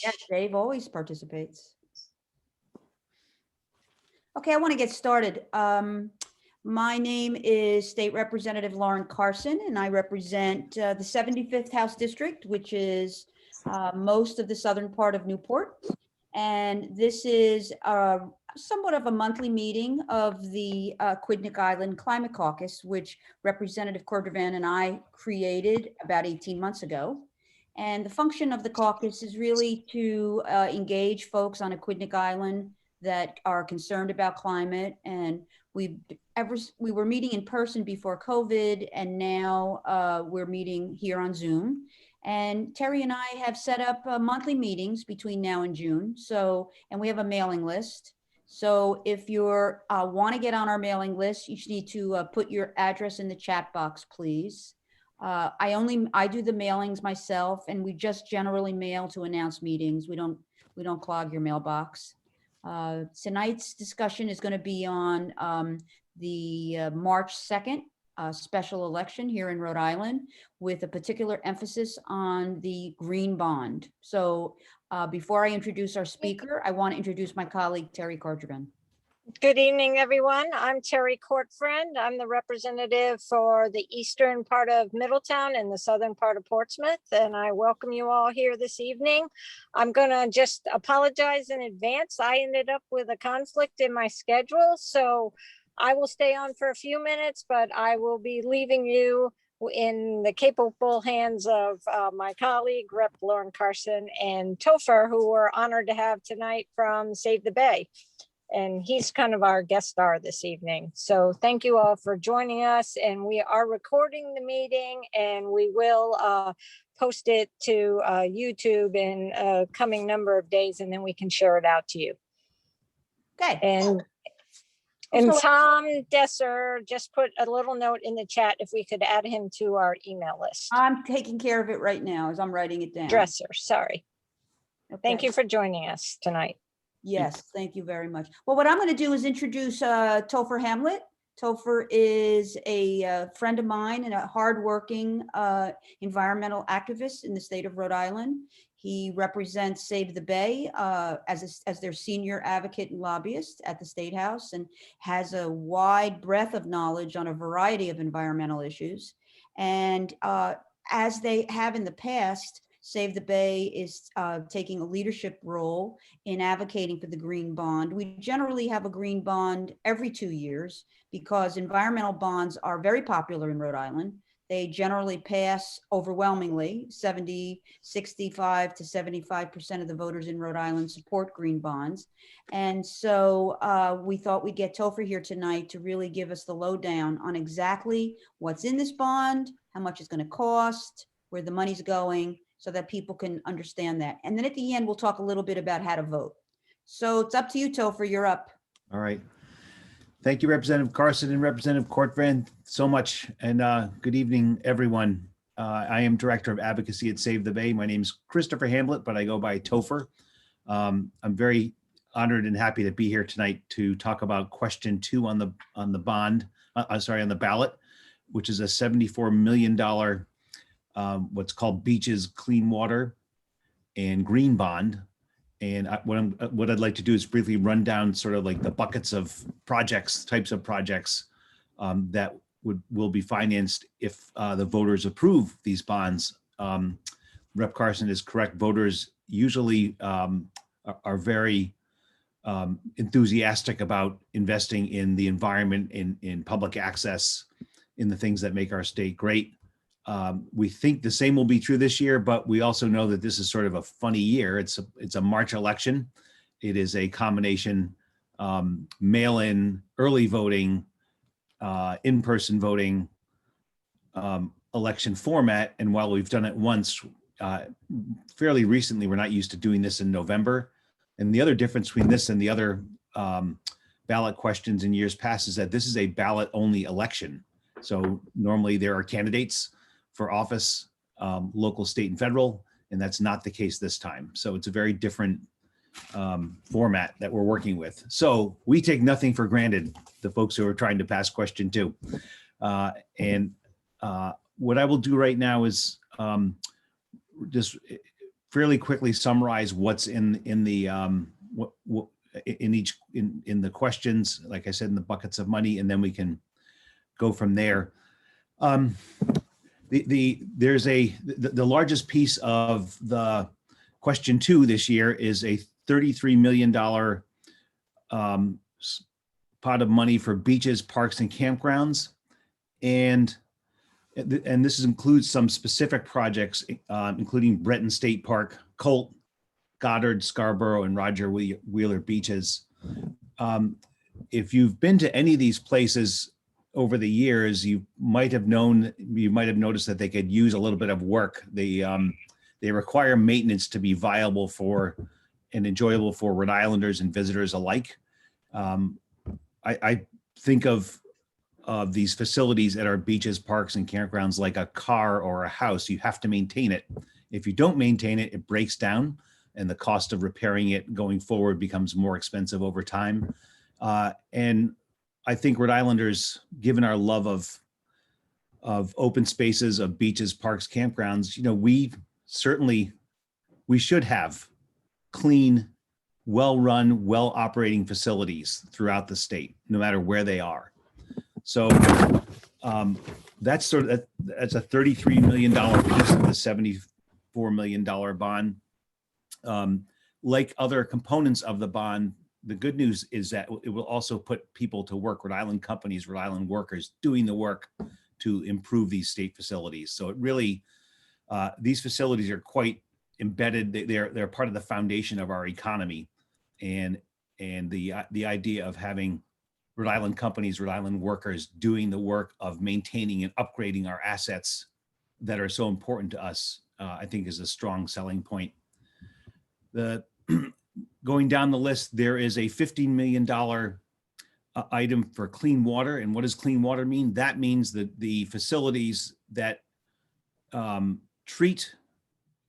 Yes, Dave always participates. Okay, I want to get started. My name is State Representative Lauren Carson, and I represent the 75th House District, which is most of the southern part of Newport. And this is somewhat of a monthly meeting of the Aquidneck Island Climate Caucus, which Representative Cordovan and I created about 18 months ago. And the function of the caucus is really to engage folks on Aquidneck Island that are concerned about climate. And we were meeting in person before COVID, and now we're meeting here on Zoom. And Terry and I have set up monthly meetings between now and June. So, and we have a mailing list. So if you're want to get on our mailing list, you just need to put your address in the chat box, please. I do the mailings myself, and we just generally mail to announce meetings. We don't clog your mailbox. Tonight's discussion is going to be on the March 2nd special election here in Rhode Island, with a particular emphasis on the green bond. So before I introduce our speaker, I want to introduce my colleague, Terry Cordovan. Good evening, everyone. I'm Terry Cortfriend. I'm the representative for the eastern part of Middletown and the southern part of Portsmouth, and I welcome you all here this evening. I'm going to just apologize in advance. I ended up with a conflict in my schedule, so I will stay on for a few minutes, but I will be leaving you in the capable hands of my colleague, Rep. Lauren Carson, and Topher, who we're honored to have tonight from Save the Bay. And he's kind of our guest star this evening. So thank you all for joining us. And we are recording the meeting, and we will post it to YouTube in a coming number of days, and then we can share it out to you. Okay. And Tom Desser just put a little note in the chat if we could add him to our email list. I'm taking care of it right now as I'm writing it down. Dresser, sorry. Okay. Thank you for joining us tonight. Yes, thank you very much. Well, what I'm going to do is introduce Topher Hamlet. Topher is a friend of mine and a hardworking environmental activist in the state of Rhode Island. He represents Save the Bay as their senior advocate and lobbyist at the State House, and has a wide breadth of knowledge on a variety of environmental issues. And as they have in the past, Save the Bay is taking a leadership role in advocating for the green bond. We generally have a green bond every 2 years because environmental bonds are very popular in Rhode Island. They generally pass overwhelmingly. 65 to 75% of the voters in Rhode Island support green bonds. And so we thought we'd get Topher here tonight to really give us the lowdown on exactly what's in this bond, how much it's going to cost, where the money's going, so that people can understand that. And then at the end, we'll talk a little bit about how to vote. So it's up to you, Topher, you're up. All right. Thank you, Representative Carson and Representative Cortfriend, so much. And good evening, everyone. I am Director of Advocacy at Save the Bay. My name is Christopher Hamlet, but I go by Topher. I'm very honored and happy to be here tonight to talk about question 2 on the bond, on the ballot, which is a $74 million what's called Beaches Clean Water and Green Bond. And what I'd like to do is briefly run down sort of like the buckets of types of projects that will be financed if the voters approve these bonds. Rep. Carson is correct. Voters usually are very enthusiastic about investing in the environment, in public access, in the things that make our state great. We think the same will be true this year, but we also know that this is sort of a funny year. It's a March election. It is a combination mail-in, early voting, in-person voting election format. And while we've done it once, fairly recently, we're not used to doing this in November. And the other difference between this and the other ballot questions in years past is that this is a ballot-only election. So normally there are candidates for office, local, state, and federal, and that's not the case this time. So it's a very different format that we're working with. So we take nothing for granted, the folks who are trying to pass question 2. And what I will do right now is just fairly quickly summarize what's in the what in the questions, like I said, in the buckets of money, and then we can go from there. The largest piece of the question 2 this year is a $33 million pot of money for beaches, parks, and campgrounds, and this includes some specific projects, including Breton State Park, Colt, Goddard, Scarborough, and Roger Wheeler beaches. If you've been to any of these places over the years, you might have noticed that they could use a little bit of work. They require maintenance to be viable for and enjoyable for Rhode Islanders and visitors alike. I think of these facilities at our beaches, parks, and campgrounds like a car or a house. You have to maintain it. If you don't maintain it, it breaks down, and the cost of repairing it going forward becomes more expensive over time. And I think Rhode Islanders, given our love of open spaces, of beaches, parks, campgrounds, we should have clean, well-run, well-operating facilities throughout the state, no matter where they are. So that's a $33 million piece of the $74 million bond. Like other components of the bond, the good news is that it will also put people to work, Rhode Island companies, Rhode Island workers doing the work to improve these state facilities. So it really, these facilities are quite embedded. They're part of the foundation of our economy, and the idea of having Rhode Island companies, Rhode Island workers doing the work of maintaining and upgrading our assets that are so important to us, I think is a strong selling point. Going down the list, there is a $15 million item for clean water. And what does clean water mean? That means that the facilities that treat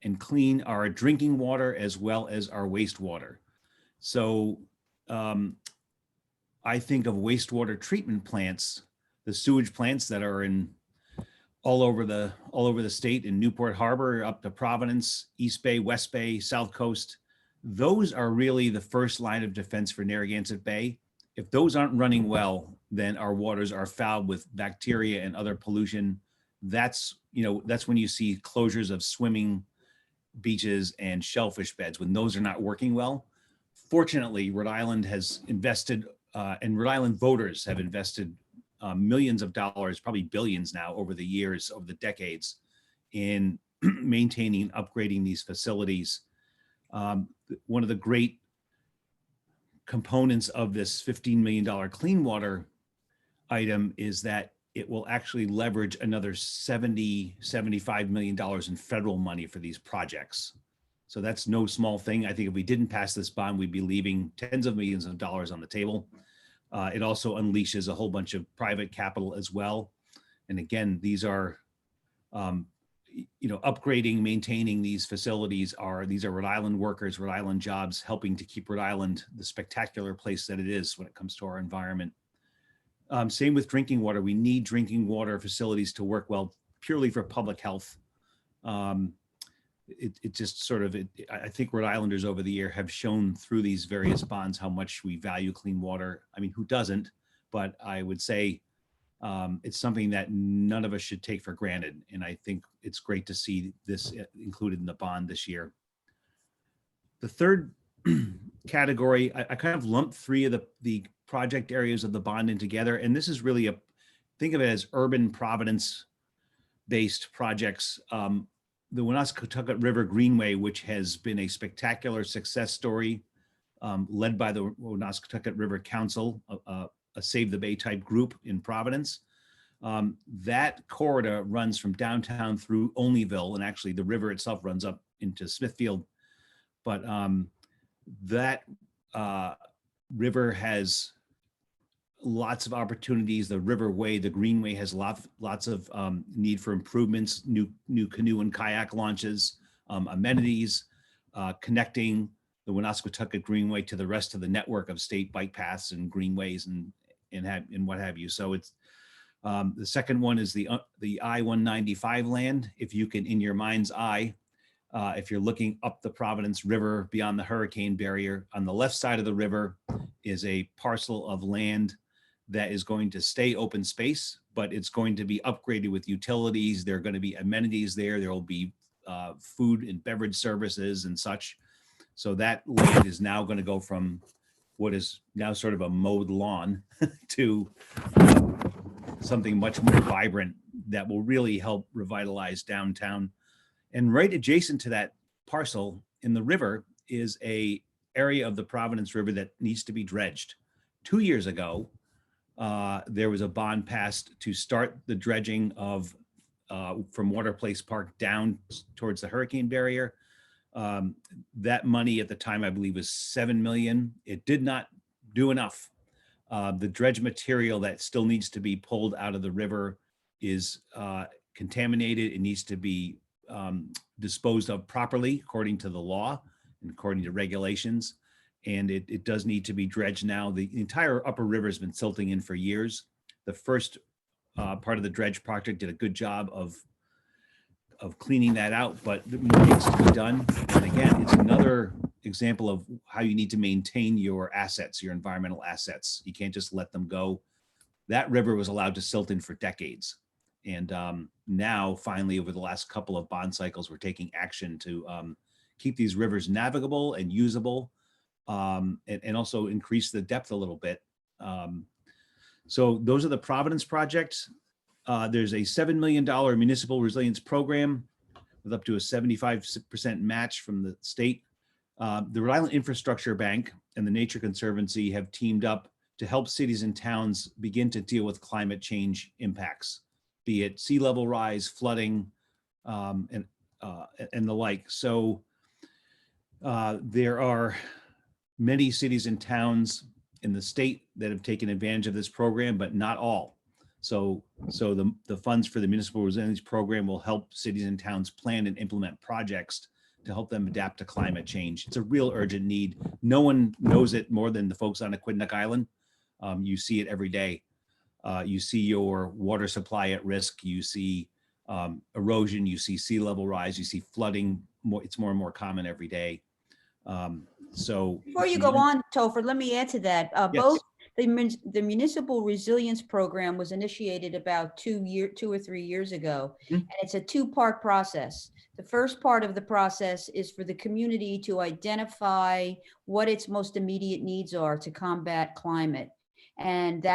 and clean our drinking water as well as our wastewater. So I think of wastewater treatment plants, the sewage plants that are in all over the state, in Newport Harbor up to Providence, East Bay, West Bay, South Coast. Those are really the first line of defense for Narragansett Bay. If those aren't running well, then our waters are fouled with bacteria and other pollution. That's when you see closures of swimming beaches and shellfish beds, when those are not working well. Fortunately, Rhode Island has invested, and Rhode Island voters have invested millions of dollars, probably billions now over the years, over the decades, in maintaining and upgrading these facilities. One of the great components of this $15 million clean water item is that it will actually leverage another $75 million in federal money for these projects. So that's no small thing. I think if we didn't pass this bond, we'd be leaving tens of millions of dollars on the table. It also unleashes a whole bunch of private capital as well. And again, these are, upgrading, maintaining these facilities these are Rhode Island workers, Rhode Island jobs, helping to keep Rhode Island the spectacular place that it is when it comes to our environment. Same with drinking water. We need drinking water facilities to work well, purely for public health. I think Rhode Islanders over the year have shown through these various bonds how much we value clean water. I mean, who doesn't? But I would say it's something that none of us should take for granted. And I think it's great to see this included in the bond this year. The third category, I kind of lumped three of the project areas of the bond in together. And this is really think of it as urban Providence-based projects. The Woonasquatucket River Greenway, which has been a spectacular success story, led by the Woonasquatucket River Council, a Save the Bay type group in Providence. That corridor runs from downtown through Olneyville, and actually the river itself runs up into Smithfield. But that river has lots of opportunities. The Riverway, the Greenway has lots of need for improvements, new canoe and kayak launches, amenities, connecting the Woonasquatucket Greenway to the rest of the network of state bike paths and greenways and what have you. So it's the second one is the I-195 land. If you can, in your mind's eye, If you're looking up the Providence River beyond the hurricane barrier, on the left side of the river is a parcel of land that is going to stay open space, but it's going to be upgraded with utilities. There are going to be amenities there. There will be food and beverage services and such. So that land is now going to go from what is now sort of a mowed lawn to something much more vibrant that will really help revitalize downtown. And right adjacent to that parcel in the river is a area of the Providence River that needs to be dredged. 2 years ago, there was a bond passed to start the dredging of from Water Place Park down towards the hurricane barrier. That money at the time, I believe, was $7 million. It did not do enough. The dredge material that still needs to be pulled out of the river is contaminated. It needs to be disposed of properly according to the law and according to regulations. And it does need to be dredged now. The entire upper river has been silting in for years. The first part of the dredge project did a good job of cleaning that out, but more needs to be done. And again, it's another example of how you need to maintain your assets, your environmental assets. You can't just let them go. That river was allowed to silt in for decades. And now, finally, over the last couple of bond cycles, we're taking action to keep these rivers navigable and usable, and also increase the depth a little bit. So those are the Providence projects. There's a $7 million municipal resilience program with up to a 75% match from the state. The Rhode Island Infrastructure Bank and the Nature Conservancy have teamed up to help cities and towns begin to deal with climate change impacts, be it sea level rise, flooding, and the like. So there are many cities and towns in the state that have taken advantage of this program, but not all. So the funds for the Municipal Resilience Program will help cities and towns plan and implement projects to help them adapt to climate change. It's a real urgent need. No one knows it more than the folks on Aquidneck Island. You see it every day. You see your water supply at risk. You see erosion. You see sea level rise. You see flooding. It's more and more common every day. So Before you go on, Topher, let me add to that. Yes. Both the Municipal Resilience Program was initiated about 2 or 3 years ago, and it's a two-part process. The first part of the process is for the community to identify what its most immediate needs are to combat climate. And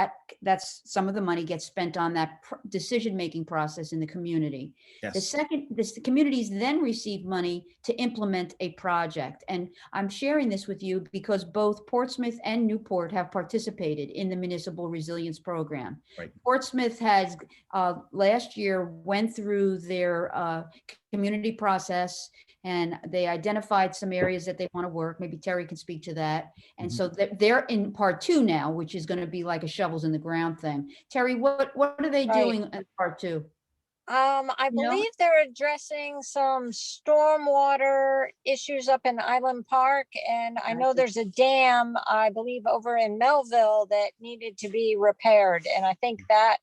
that's some of the money gets spent on that decision-making process in the community. Yes. The communities then receive money to implement a project. And I'm sharing this with you because both Portsmouth and Newport have participated in the Municipal Resilience Program. Right. Portsmouth has last year went through their community process, and they identified some areas that they want to work. Maybe Terry can speak to that. And so they're in part 2 now, which is going to be like a shovels in the ground thing. Terry, what are they doing in part 2? I believe they're addressing some stormwater issues up in Island Park. And I know there's a dam, I believe, over in Melville that needed to be repaired. And I think that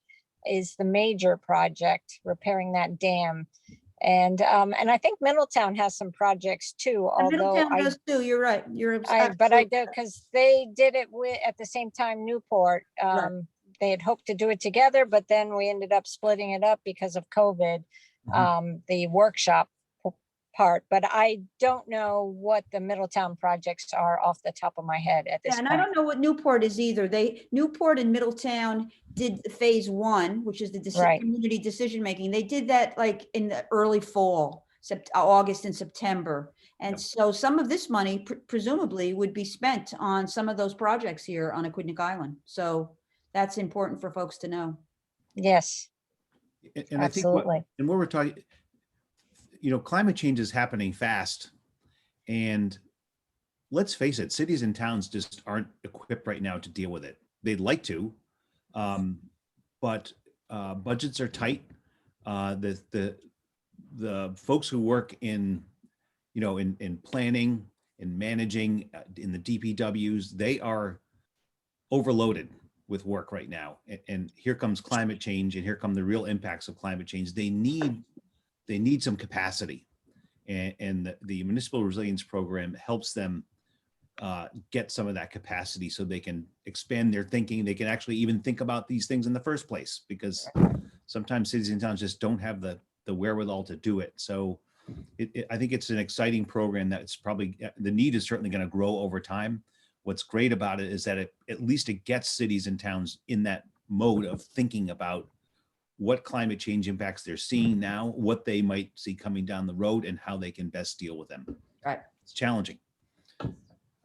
is the major project, repairing that dam. And I think Middletown has some projects too, although Middletown does too. You're right. but I did, because they did it at the same time Newport. Right. They had hoped to do it together, but then we ended up splitting it up because of COVID, the workshop part. But I don't know what the Middletown projects are off the top of my head at this And point. I don't know what Newport is either. Newport and Middletown did phase 1, which is the community decision making. They did that like in the early fall, August and September. And so some of this money presumably would be spent on some of those projects here on Aquidneck Island. So that's important for folks to know. Yes, and absolutely. I think what we're talking, climate change is happening fast, and let's face it, cities and towns just aren't equipped right now to deal with it. They'd like to, but budgets are tight. The folks who work in planning and managing in the DPWs, they are overloaded with work right now. And here comes climate change, and here come the real impacts of climate change. They need some capacity. and the municipal resilience program helps them get some of that capacity so they can expand their thinking. They can actually even think about these things in the first place, because sometimes cities and towns just don't have the wherewithal to do it. So I think it's an exciting program that's probably, the need is certainly going to grow over time. What's great about it is that at least it gets cities and towns in that mode of thinking about what climate change impacts they're seeing now, what they might see coming down the road, and how they can best deal with them. Right. It's challenging.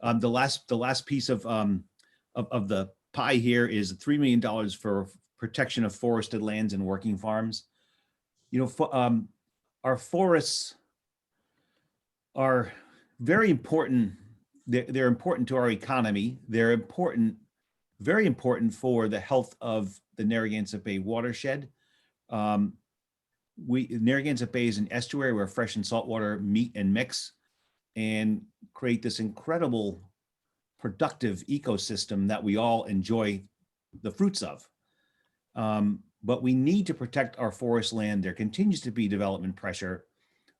The last piece of the pie here is $3 million for protection of forested lands and working farms. You know, our forests are very important. They're important to our economy. They're important, very important for the health of the Narragansett Bay watershed. Narragansett Bay is an estuary where fresh and saltwater meet and mix and create this incredible productive ecosystem that we all enjoy the fruits of. But we need to protect our forest land. There continues to be development pressure.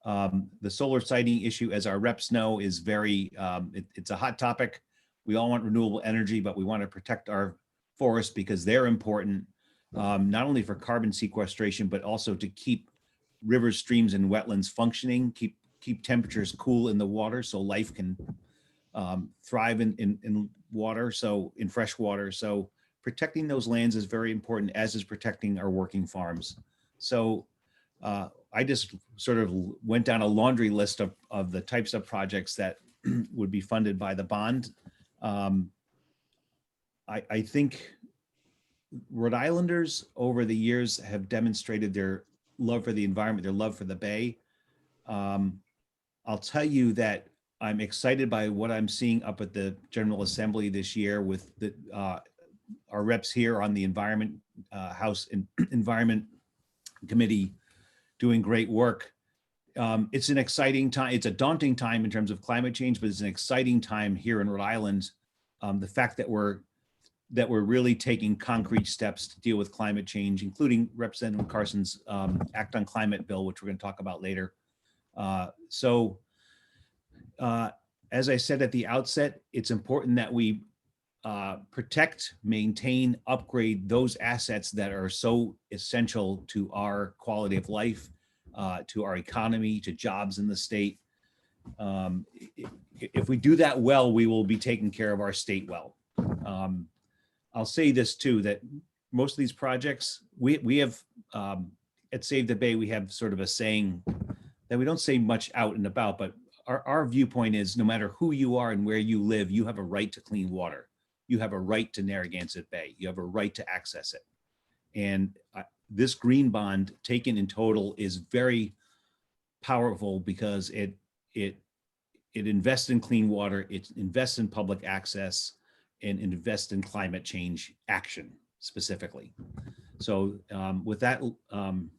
The solar siting issue, as our reps know, is very, it's a hot topic. We all want renewable energy, but we want to protect our forests because they're important, not only for carbon sequestration, but also to keep rivers, streams, and wetlands functioning, keep temperatures cool in the water so life can thrive in water, so in fresh water. So protecting those lands is very important, as is protecting our working farms. So I just sort of went down a laundry list of the types of projects that would be funded by the bond. I think Rhode Islanders over the years have demonstrated their love for the environment, their love for the Bay. I'll tell you that I'm excited by what I'm seeing up at the General Assembly this year with our reps here on the Environment House and Environment Committee doing great work. It's an exciting time. It's a daunting time in terms of climate change, but it's an exciting time here in Rhode Island. The fact that we're really taking concrete steps to deal with climate change, including Representative Carson's Act on Climate bill, which we're going to talk about later. As I said at the outset, it's important that we protect, maintain, upgrade those assets that are so essential to our quality of life, to our economy, to jobs in the state. If we do that well, we will be taking care of our state well. I'll say this too, that most of these projects, we have, at Save the Bay, we have sort of a saying that we don't say much out and about, but our viewpoint is no matter who you are and where you live, you have a right to clean water. You have a right to Narragansett Bay. You have a right to access it. And this green bond taken in total is very powerful because it invests in clean water, it invests in public access, and invests in climate change action specifically. So with that,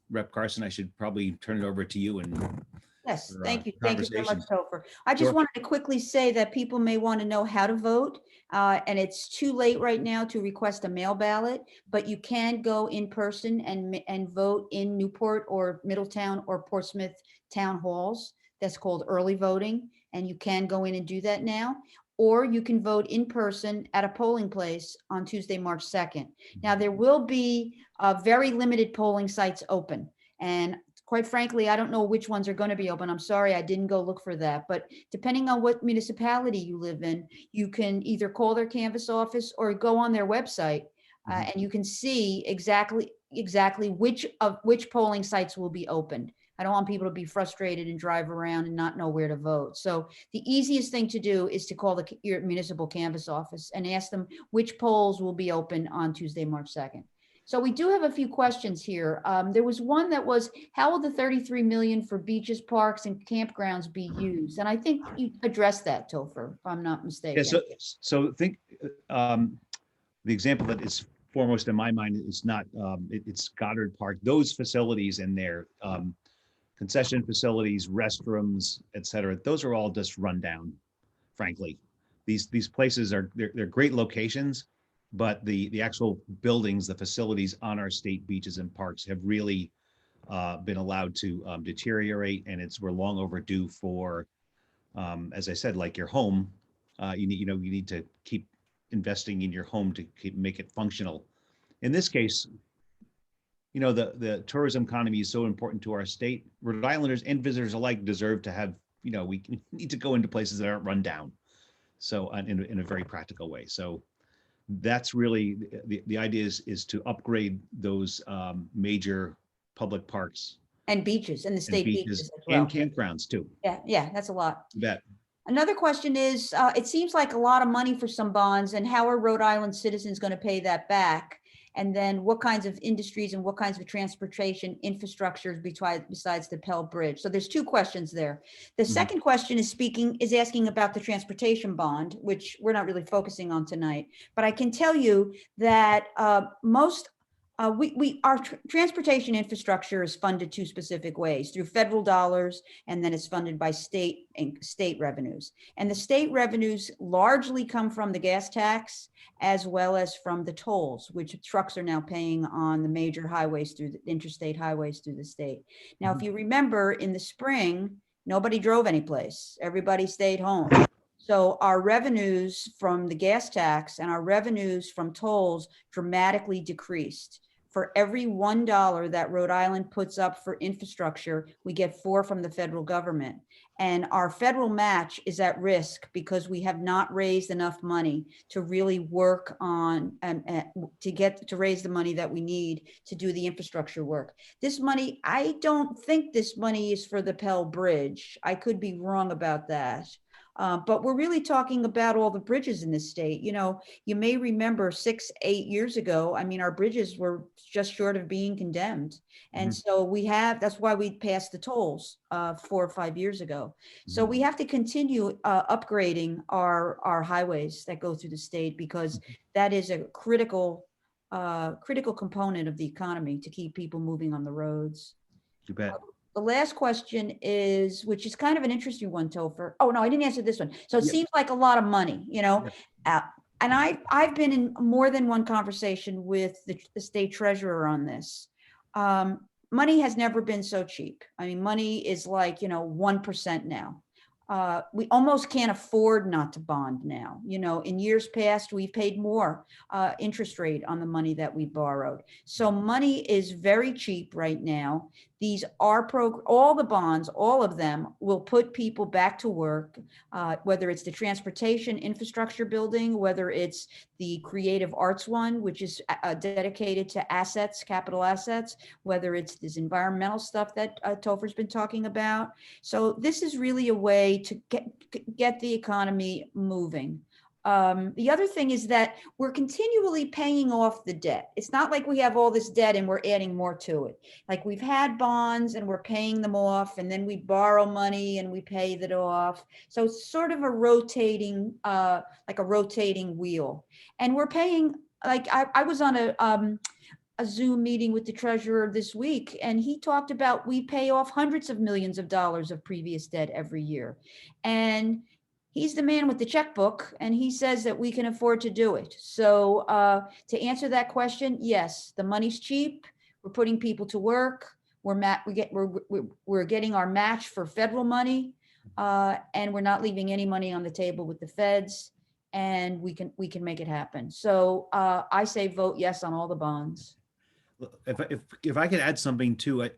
Rep. Carson, I should probably turn it over to you. And Yes, for, thank you. Thank you so much, conversation. Topher. I just Sure. wanted to quickly say that people may want to know how to vote. And it's too late right now to request a mail ballot, but you can go in person and vote in Newport or Middletown or Portsmouth town halls. That's called early voting. And you can go in and do that now. Or you can vote in person at a polling place on Tuesday, March 2nd. Now, there will be very limited polling sites open. And quite frankly, I don't know which ones are going to be open. I'm sorry, I didn't go look for that. But depending on what municipality you live in, you can either call their canvass office or go on their website, and you can see exactly which polling sites will be opened. I don't want people to be frustrated and drive around and not know where to vote. So the easiest thing to do is to call your municipal canvass office and ask them which polls will be open on Tuesday, March 2nd. So we do have a few questions here. There was one that was, how will the 33 million for beaches, parks, and campgrounds be used? And I think you addressed that, Topher, if I'm not mistaken. Yeah, so think the example that is foremost in my mind is not, it's Goddard Park. Those facilities in there, concession facilities, restrooms, et cetera, those are all just run down, frankly. These places are, they're great locations, but the actual buildings, the facilities on our state beaches and parks have really been allowed to deteriorate, and we're long overdue for, as I said, like your home. You need to keep investing in your home to make it functional. In this case, the tourism economy is so important to our state. Rhode Islanders and visitors alike deserve to have, we need to go into places that aren't run down. So in a very practical way. So that's really the idea is to upgrade those major public parks And beaches and the and state beaches beaches as well. and campgrounds too. Yeah, that's a lot. You bet. Another question is, it seems like a lot of money for some bonds, and how are Rhode Island citizens going to pay that back? And then what kinds of industries and what kinds of transportation infrastructures besides the Pell Bridge? So there's two questions there. The second question is asking about the transportation bond, which we're not really focusing on tonight. But I can tell you that our transportation infrastructure is funded two specific ways: through federal dollars, and then it's funded by state revenues. And the state revenues largely come from the gas tax, as well as from the tolls, which trucks are now paying on the major highways through the interstate highways through the state. Now, if you remember, in the spring, nobody drove anyplace. Everybody stayed home. So our revenues from the gas tax and our revenues from tolls dramatically decreased. For every $1 that Rhode Island puts up for infrastructure, we get 4 from the federal government. And our federal match is at risk because we have not raised enough money to really work on to raise the money that we need to do the infrastructure work. This money, I don't think this money is for the Pell Bridge. I could be wrong about that. But we're really talking about all the bridges in the state. You may remember 6-8 years ago, our bridges were just short of being condemned. And so that's why we passed the tolls 4 or 5 years ago. So we have to continue upgrading our highways that go through the state, because that is a critical component of the economy to keep people moving on the roads. You bet. The last question is, which is kind of an interesting one, Topher. Oh, no, I didn't answer this one. So it seems like a lot of money, and I've been in more than one conversation with the state treasurer on this. Money has never been so cheap. Money is like, 1% now. We almost can't afford not to bond now. In years past, we've paid more interest rate on the money that we borrowed. So money is very cheap right now. These are all the bonds, all of them will put people back to work, whether it's the transportation infrastructure building, whether it's the creative arts one, which is dedicated to assets, capital assets, whether it's this environmental stuff that Topher's been talking about. So this is really a way to get the economy moving. The other thing is that we're continually paying off the debt. It's not like we have all this debt and we're adding more to it. Like, we've had bonds and we're paying them off, and then we borrow money and we pay that off. So it's sort of a rotating wheel. And we're paying, like, I was on a Zoom meeting with the treasurer this week, and he talked about we pay off hundreds of millions of dollars of previous debt every year. And he's the man with the checkbook, and he says that we can afford to do it. So to answer that question, yes, the money's cheap. We're putting people to work. We're getting our match for federal money, and we're not leaving any money on the table with the feds, and we can make it happen. So I say vote yes on all the bonds. If I could add something too, I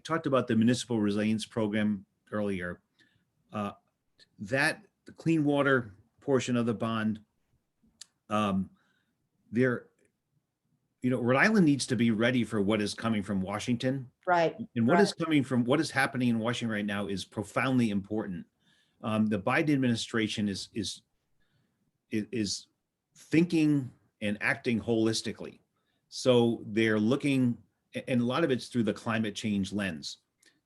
talked about the municipal resilience program earlier. That the clean water portion of the bond, Rhode Island needs to be ready for what is coming from Washington. Right. And what is happening in Washington right now is profoundly important. The Biden administration is thinking and acting holistically. So they're looking, and a lot of it's through the climate change lens.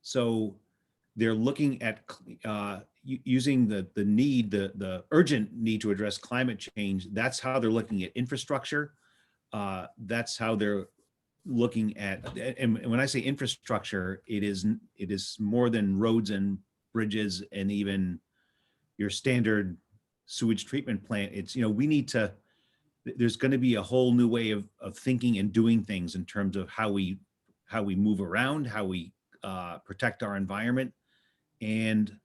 So they're looking at using the urgent need to address climate change. That's how they're looking at infrastructure. That's how they're looking at, and when I say infrastructure, it is more than roads and bridges and even your standard sewage treatment plant. It's, there's going to be a whole new way of thinking and doing things in terms of how we we move around, how we protect our environment. And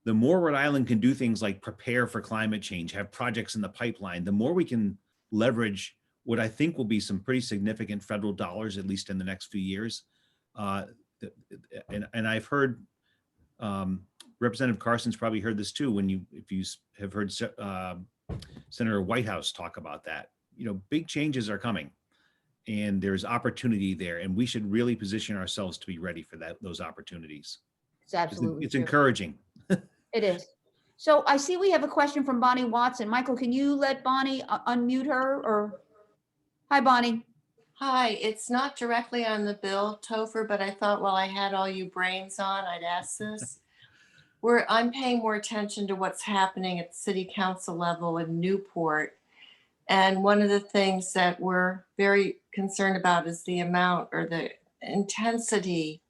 the more Rhode Island can do things like prepare for climate change, have projects in the pipeline, the more we can leverage what I think will be some pretty significant federal dollars, at least in the next few years. And I've heard Representative Carson's probably heard this too, if you have heard Senator Whitehouse talk about that. Big changes are coming, and there's opportunity there, and we should really position ourselves to be ready for those opportunities. It's absolutely It's true. encouraging. It is. So I see we have a question from Bonnie Watson. Michael, can you let Bonnie unmute her, or? Hi, Bonnie. Hi, it's not directly on the bill, Topher, but I thought while I had all you brains on, I'd ask this. I'm paying more attention to what's happening at the city council level in Newport. And one of the things that we're very concerned about is the amount or the intensity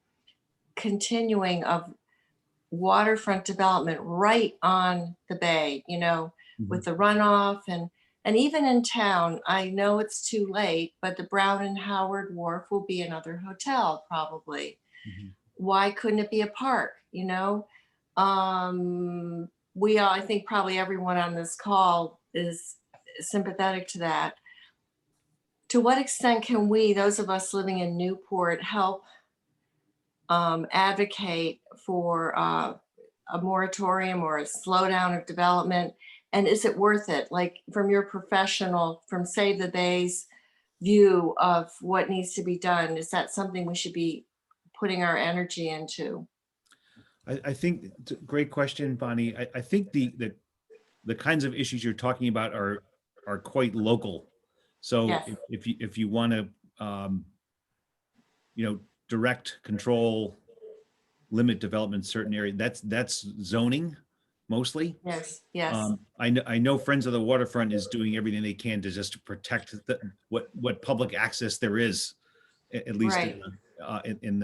continuing of waterfront development right on the bay, with the runoff and even in town. I know it's too late, but the Brown and Howard Wharf will be another hotel probably. Why couldn't it be a park? I think probably everyone on this call is sympathetic to that. To what extent can we, those of us living in Newport, help advocate for a moratorium or a slowdown of development? And is it worth it? Like from your professional, from Save the Bay's view of what needs to be done, is that something we should be putting our energy into? I think it's a great question, Bonnie. I think the kinds of issues you're talking about are quite local. So Yes. if you want to direct, control, limit development in certain area, that's zoning mostly. Yes. I know Friends of the Waterfront is doing everything they can to just protect what public access there is, at least Right. in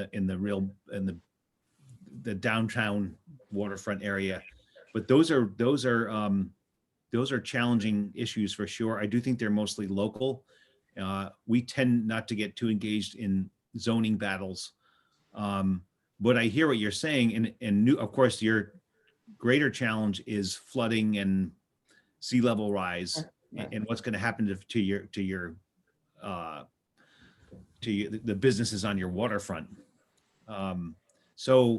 the downtown waterfront area. But those are challenging issues for sure. I do think they're mostly local. We tend not to get too engaged in zoning battles. But I hear what you're saying, and of course your greater challenge is flooding and sea level rise, and what's going to happen to the businesses on your waterfront. So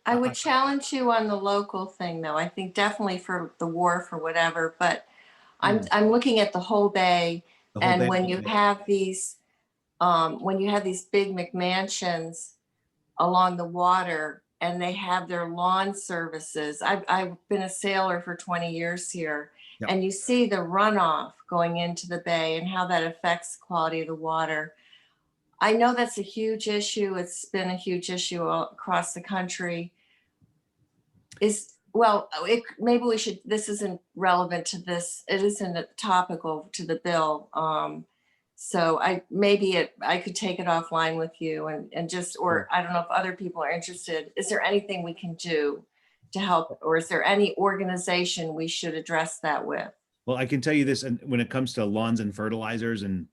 I would challenge you on the local thing, though. I think definitely for the wharf or whatever, but I'm looking at the whole bay. And when you have these big McMansions along the water and they have their lawn services. I've been a sailor for 20 years here. Yep. And you see the runoff going into the bay and how that affects the quality of the water. I know that's a huge issue. It's been a huge issue across the country. Maybe we should, this isn't relevant to this. It isn't topical to the bill. So I could take it offline with you and just, or I don't know if other people are interested. Is there anything we can do to help, or is there any organization we should address that with? Well, I can tell you this, and when it comes to lawns and fertilizers and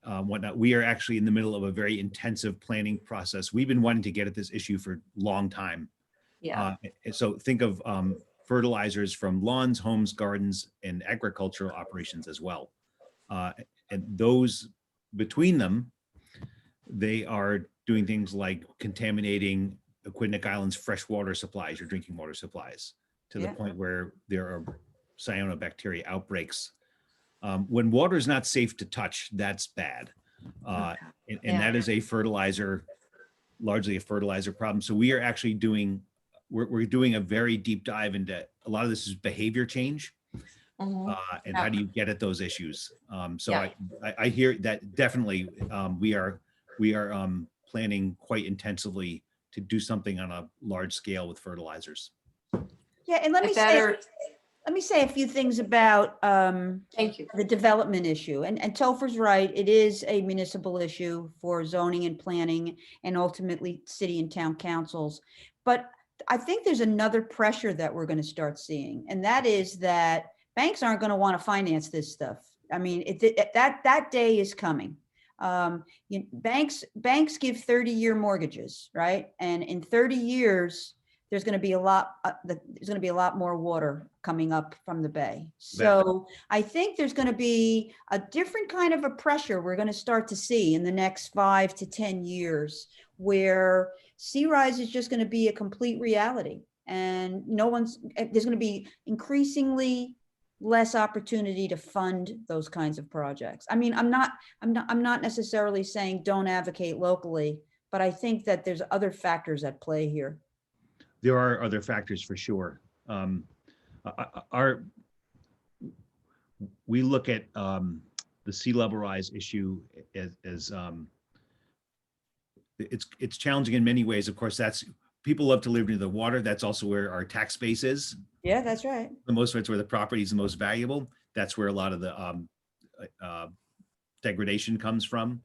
whatnot, we are actually in the middle of a very intensive planning process. We've been wanting to get at this issue for a long time. Yeah. So think of fertilizers from lawns, homes, gardens, and agricultural operations as well. And those, between them, they are doing things like contaminating Aquidneck Island's freshwater supplies or drinking water supplies to the point where there are cyanobacteria outbreaks. When water is not safe to touch, that's bad. And that is largely a fertilizer problem. So we are actually we're doing a very deep dive into, a lot of this is behavior change. And how do you get at those issues? I hear that definitely we are planning quite intensively to do something on a large scale with fertilizers. Yeah, and let me say a few things about Thank you. the development issue. And Topher's right, it is a municipal issue for zoning and planning and ultimately city and town councils. But I think there's another pressure that we're going to start seeing, and that is that banks aren't going to want to finance this stuff. I mean, that day is coming. Banks give 30-year mortgages, right? And in 30 years, there's going to be a lot more water coming up from the bay. So I think there's going to be a different kind of a pressure we're going to start to see in the next 5 to 10 years, where sea rise is just going to be a complete reality, and there's going to be increasingly less opportunity to fund those kinds of projects. I mean, I'm not necessarily saying don't advocate locally, but I think that there's other factors at play here. There are other factors for sure. We look at the sea level rise issue as it's challenging in many ways. Of course, people love to live near the water. That's also where our tax base is. Yeah, that's right. The most of it's where the property is the most valuable. That's where a lot of the degradation comes from.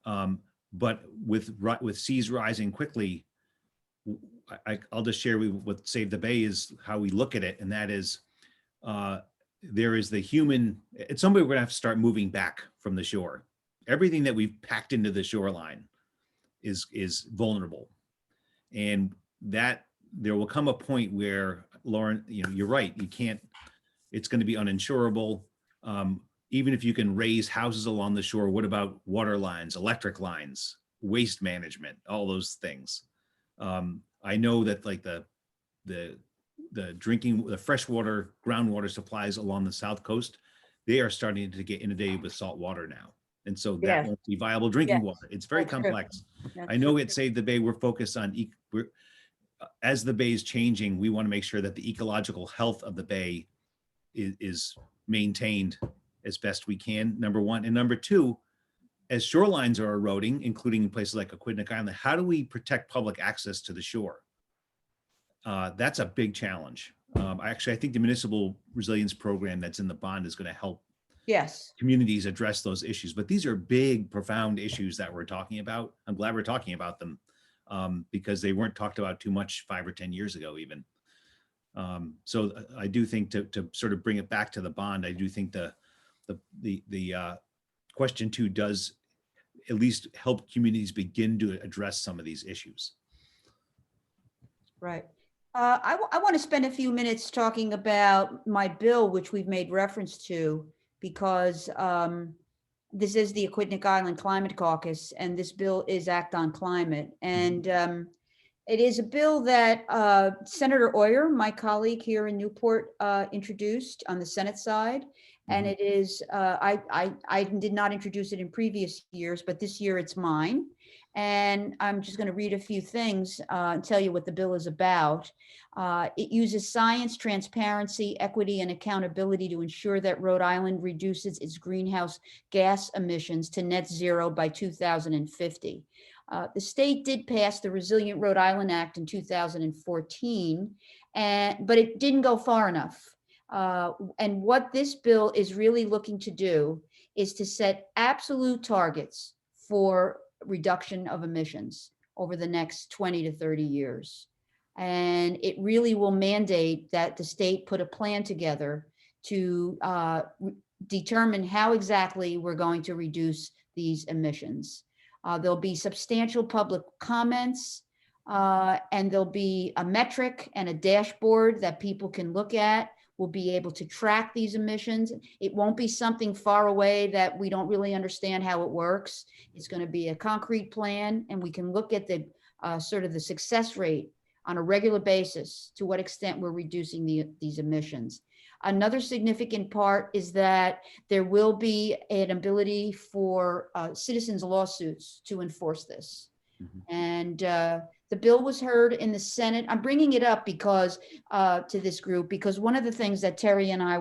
But with seas rising quickly, I'll just share what Save the Bay is, how we look at it. And that is, there is the human, at some point we're gonna have to start moving back from the shore. Everything that we've packed into the shoreline is vulnerable. And that there will come a point where, Lauren, you're right, it's gonna be uninsurable. Even if you can raise houses along the shore, what about water lines, electric lines, waste management, all those things? I know that like the freshwater, groundwater supplies along the South Coast, they are starting to get inundated with salt water now. And so that won't be viable drinking water. It's very complex. I know at Save the Bay, we're focused on, as the bay is changing, we want to make sure that the ecological health of the bay is maintained as best we can, number one. And number two, as shorelines are eroding, including in places like Aquidneck Island, how do we protect public access to the shore? That's a big challenge. I think the municipal resilience program that's in the bond is going to help communities address those issues. But these are big, profound issues that we're talking about. I'm glad we're talking about them because they weren't talked about too much 5 or 10 years ago even. So I do think to sort of bring it back to the bond, I do think the question 2 does at least help communities begin to address some of these issues. Right. I want to spend a few minutes talking about my bill, which we've made reference to, because this is the Aquidneck Island Climate Caucus, and this bill is Act on Climate. And it is a bill that Senator Oyer, my colleague here in Newport, introduced on the Senate side. And it is, I did not introduce it in previous years, but this year it's mine. And I'm just going to read a few things and tell you what the bill is about. It uses science, transparency, equity, and accountability to ensure that Rhode Island reduces its greenhouse gas emissions to net zero by 2050. The state did pass the Resilient Rhode Island Act in 2014, but it didn't go far enough. And what this bill is really looking to do is to set absolute targets for reduction of emissions over the next 20 to 30 years. And it really will mandate that the state put a plan together to determine how exactly we're going to reduce these emissions. There'll be substantial public comments, and there'll be a metric and a dashboard that people can look at. We'll be able to track these emissions. It won't be something far away that we don't really understand how it works. It's going to be a concrete plan, and we can look at the sort of the success rate on a regular basis to what extent we're reducing these emissions. Another significant part is that there will be an ability for citizens' lawsuits to enforce this. And the bill was heard in the Senate. I'm bringing it up because to this group, because one of the things that Terry and I,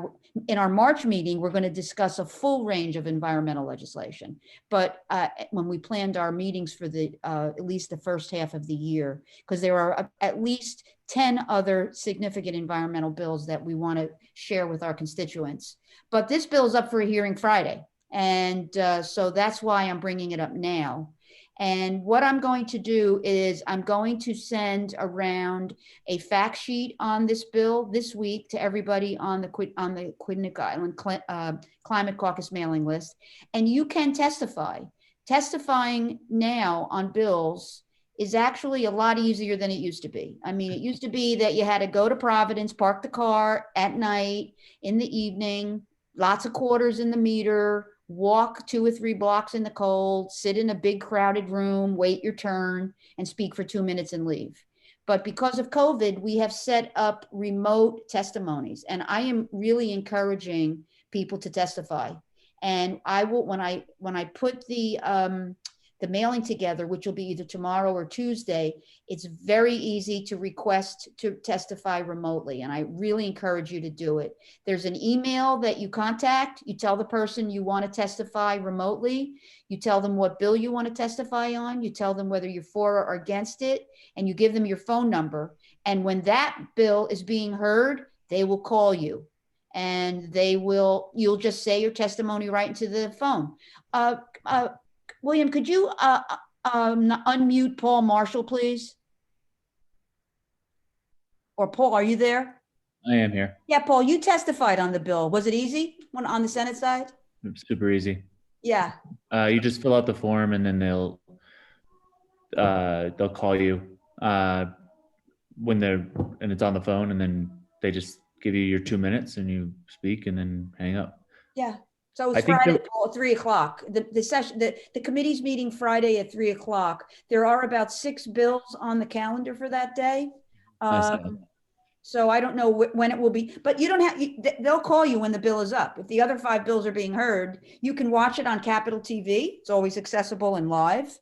in our March meeting, we're going to discuss a full range of environmental legislation. But when we planned our meetings for at least the first half of the year, because there are at least 10 other significant environmental bills that we want to share with our constituents. But this bill is up for a hearing Friday. And so that's why I'm bringing it up now. And what I'm going to do is I'm going to send around a fact sheet on this bill this week to everybody on the Aquidneck Island Climate Caucus mailing list. And you can testify testifying now on bills is actually a lot easier than it used to be. I mean, it used to be that you had to go to Providence, park the car at night, in the evening, lots of quarters in the meter, walk 2 or 3 blocks in the cold, sit in a big crowded room, wait your turn, and speak for 2 minutes and leave. But because of COVID, we have set up remote testimonies, and I am really encouraging people to testify. And I will, when I put the mailing together, which will be either tomorrow or Tuesday, it's very easy to request to testify remotely. And I really encourage you to do it. There's an email that you contact. You tell the person you want to testify remotely. You tell them what bill you want to testify on. You tell them whether you're for or against it, and you give them your phone number. And when that bill is being heard, they will call you. And you'll just say your testimony right into the phone. William, could you unmute Paul Marshall, please? Or Paul, are you there? I am here. Yeah, Paul, you testified on the bill. Was it easy on the Senate side? Super easy. Yeah. You just fill out the form and then they'll call you and it's on the phone, and then they just give you your 2 minutes and you speak and then hang up. Yeah. So I it's think Friday, Paul, at 3 o'clock. The session, the committee's meeting Friday at 3 o'clock. There are about 6 bills on the calendar for that day. So I don't know when it will be, but you don't have, they'll call you when the bill is up. If the other 5 bills are being heard, you can watch it on Capitol TV. It's always accessible and live.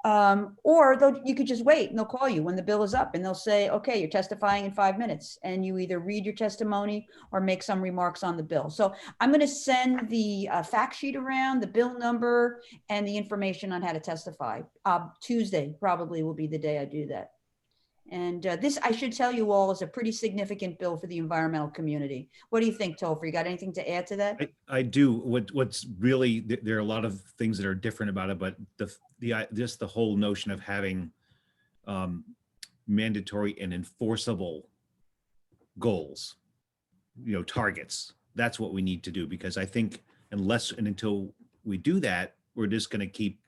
Or you could just wait and they'll call you when the bill is up, and they'll say, okay, you're testifying in 5 minutes, and you either read your testimony or make some remarks on the bill. So I'm going to send the fact sheet around, the bill number, and the information on how to testify. Tuesday probably will be the day I do that. And this, I should tell you all, is a pretty significant bill for the environmental community. What do you think, Topher? You got anything to add to that? I do. What's really, there are a lot of things that are different about it, but just the whole notion of having mandatory and enforceable goals, targets. That's what we need to do, because I think unless and until we do that, we're just going to keep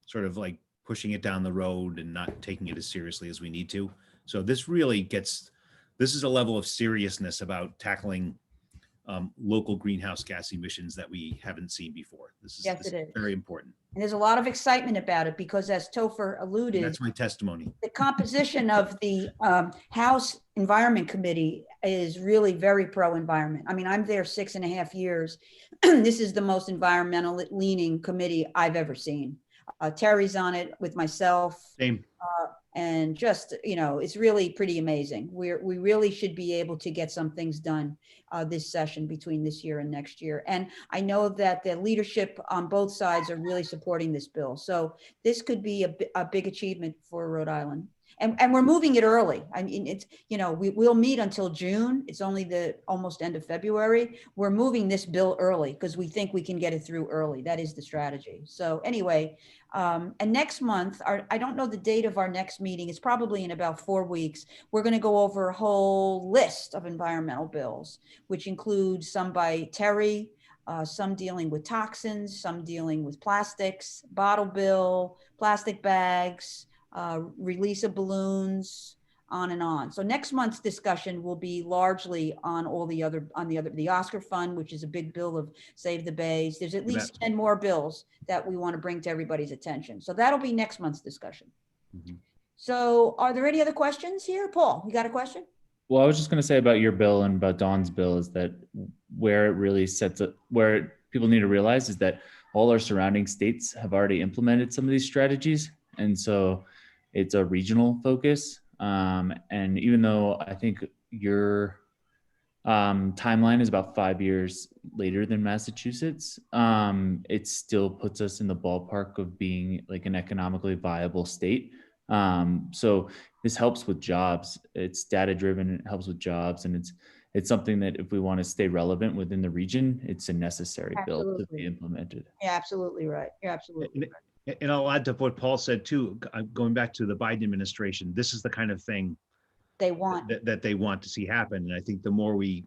sort of like pushing it down the road and not taking it as seriously as we need to. So this is a level of seriousness about tackling local greenhouse gas emissions that we haven't seen before. This is very important. And there's a lot of excitement about it because, as Topher alluded, and that's my testimony. The composition of the House Environment Committee is really very pro-environment. I mean, I'm there 6.5 years. This is the most environmental leaning committee I've ever seen. Terry's on it with myself. Same. And just, it's really pretty amazing. We really should be able to get some things done this session between this year and next year. And I know that the leadership on both sides are really supporting this bill. So this could be a big achievement for Rhode Island. And we're moving it early. I mean, it's, we'll meet until June. It's only the almost end of February. We're moving this bill early because we think we can get it through early. That is the strategy. So anyway, and next month, I don't know the date of our next meeting. It's probably in about 4 weeks. We're going to go over a whole list of environmental bills, which includes some by Terry, some dealing with toxins, some dealing with plastics, bottle bill, plastic bags, release of balloons, on and on. So next month's discussion will be largely on the Oscar Fund, which is a big bill of Save the Bays. There's at least 10 more bills that we want to bring to everybody's attention. So that'll be next month's discussion. Mm-hmm. So are there any other questions here? Paul, you got a question? Well, I was just going to say about your bill and about Dawn's bill is that where it really sets up, where people need to realize is that all our surrounding states have already implemented some of these strategies. And so it's a regional focus. And even though I think your timeline is about 5 years later than Massachusetts, it still puts us in the ballpark of being like an economically viable state. So this helps with jobs. It's data driven, it helps with jobs, and it's something that if we want to stay relevant within the region, it's a necessary bill to be implemented. Yeah, absolutely right. You're absolutely right. And I'll add to what Paul said too, going back to the Biden administration, this is the kind of thing they want that they want to see happen. And I think the more we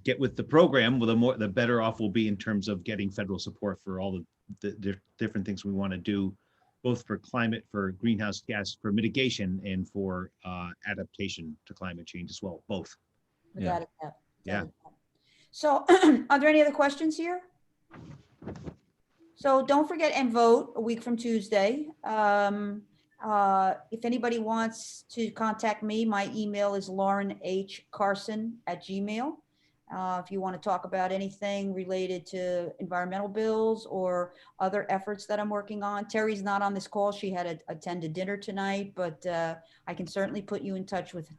get with the program, the better off we'll be in terms of getting federal support for all the different things we want to do, both for climate, for greenhouse gas, for mitigation, and for adaptation to climate change as well, both. Without a doubt. Yeah. Without a doubt. So are there any other questions here? So don't forget and vote a week from Tuesday. If anybody wants to contact me, my email is laurenhcarson@gmail.com. If you want to talk about anything related to environmental bills or other efforts that I'm working on. Terry's not on this call. She had to attend a dinner tonight, but I can certainly put you in touch with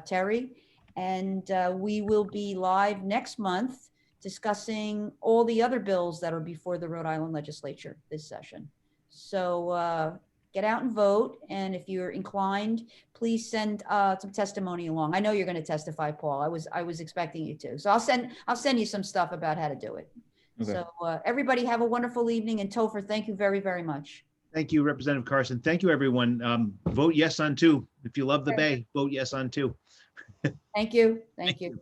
Terry. And we will be live next month discussing all the other bills that are before the Rhode Island legislature this session. So get out and vote. And if you're inclined, please send some testimony along. I know you're going to testify, Paul. I was expecting you to. So I'll send you some stuff about how to do it. Okay. So everybody have a wonderful evening. And Topher, thank you very, very much. Thank you, Representative Carson. Thank you, everyone. Vote yes on 2. If you love the Okay. Bay, vote yes on 2. Thank you. Thank you.